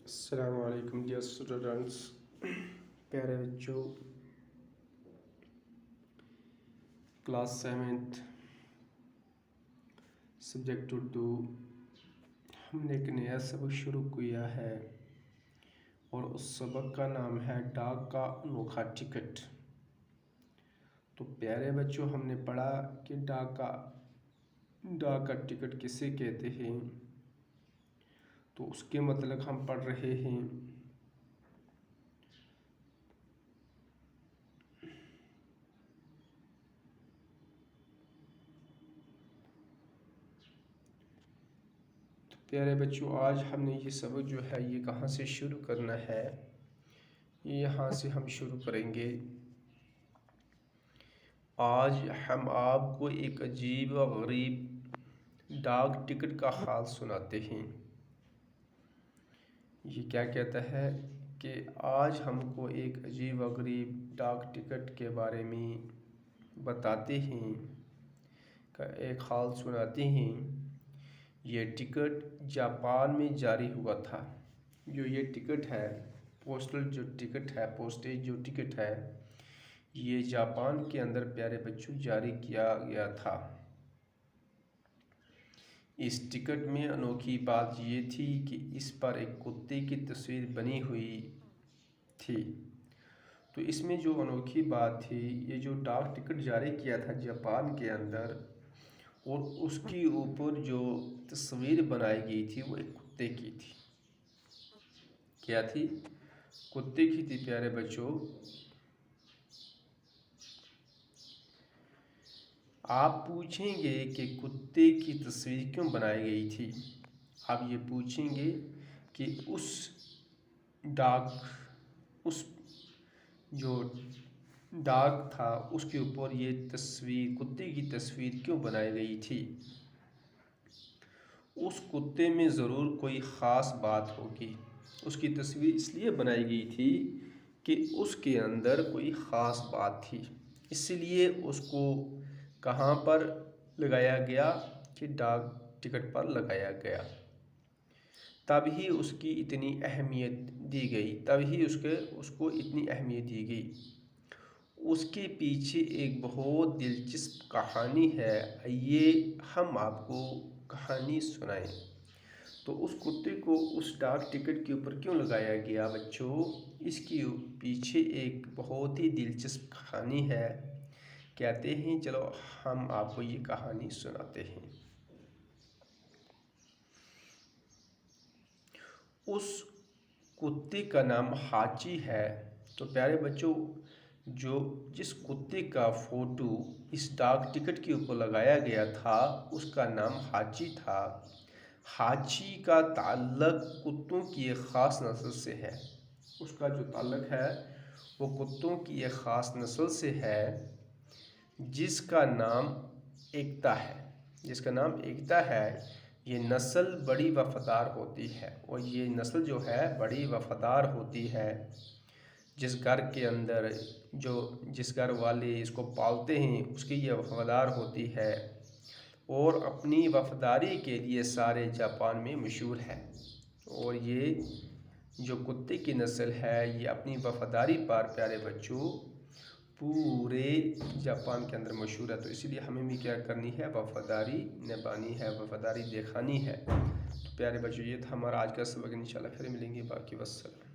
السلام علیکم dear students, پیارے بچوں، کلاس 7 سبجیکٹ اردو۔ ہم نے ایک نیا سبق شروع کیا ہے اور اس سبق کا نام ہے ڈاک کا انوکھا ٹکٹ۔ تو پیارے بچوں، ہم نے پڑھا کہ ڈاک کا ٹکٹ کسے کہتے ہیں، تو اس کے مطلب ہم پڑھ رہے ہیں۔ تو پیارے بچوں، آج ہم نے یہ سبق جو ہے یہ کہاں سے شروع کرنا ہے، یہاں سے ہم شروع کریں گے۔ آج ہم آپ کو ایک عجیب و غریب ڈاک ٹکٹ کا حال سناتے ہیں۔ یہ کیا کہتا ہے کہ آج ہم کو ایک عجیب و غریب ڈاک ٹکٹ کے بارے میں بتاتے ہیں، ایک حال سناتے ہیں۔ یہ ٹکٹ جاپان میں جاری ہوا تھا۔ جو یہ ٹکٹ ہے، پوسٹل جو ٹکٹ ہے، پوسٹیج جو ٹکٹ ہے، یہ جاپان کے اندر پیارے بچوں جاری کیا گیا تھا۔ اس ٹکٹ میں انوکھی بات یہ تھی کہ اس پر ایک کتے کی تصویر بنی ہوئی تھی۔ تو اس میں جو انوکھی بات تھی، یہ جو ڈاک ٹکٹ جاری کیا تھا جاپان کے اندر، اور اس کے اوپر جو تصویر بنائی گئی تھی وہ ایک کتے کی تھی۔ کیا تھی؟ کتے کی تھی پیارے بچوں۔ آپ پوچھیں گے کہ کتے کی تصویر کیوں بنائی گئی تھی؟ آپ یہ پوچھیں گے کہ اس جو ڈاک تھا اس کے اوپر یہ تصویر، کتے کی تصویر کیوں بنائی گئی تھی؟ اس کتے میں ضرور کوئی خاص بات ہوگی۔ اس کی تصویر اس لیے بنائی گئی تھی کہ اس کے اندر کوئی خاص بات تھی، اس لیے اس کو کہاں پر لگایا گیا کہ ڈاک ٹکٹ پر لگایا گیا۔ تب ہی اس کی اتنی اہمیت دی گئی، اس کو اتنی اہمیت دی گئی۔ اس کے پیچھے ایک بہت دلچسپ کہانی ہے، آئیے ہم آپ کو کہانی سنائیں۔ تو اس کتے کو اس ڈاک ٹکٹ کے اوپر کیوں لگایا گیا بچوں؟ اس کے پیچھے ایک بہت ہی دلچسپ کہانی ہے۔ کہتے ہیں، چلو ہم آپ کو یہ کہانی سناتے ہیں۔ اس کتے کا نام ہاچی ہے۔ تو پیارے بچوں، جس کتے کا فوٹو اس ڈاک ٹکٹ کے اوپر لگایا گیا تھا اس کا نام ہاچی تھا۔ ہاچی کا تعلق کتوں کی ایک خاص نسل سے ہے۔ اس کا جو تعلق ہے وہ کتوں کی ایک خاص نسل سے ہے، جس کا نام ایکتا ہے۔ یہ نسل بڑی وفادار ہوتی ہے، اور یہ نسل جو ہے بڑی وفادار ہوتی ہے۔ جس گھر کے اندر جس گھر والے اس کو پالتے ہیں اس کی یہ وفادار ہوتی ہے، اور اپنی وفاداری کے لیے سارے جاپان میں مشہور ہے۔ اور یہ جو کتے کی نسل ہے یہ اپنی وفاداری پر پیارے بچوں پورے جاپان کے اندر مشہور ہے۔ تو اسی لیے ہمیں بھی کیا کرنی ہے؟ وفاداری نبھانی ہے، وفاداری دکھانی ہے۔ تو پیارے بچوں، یہ تھا ہمارا آج کا سبق۔ انشاءاللہ پھر ملیں گے، باقی والسلام۔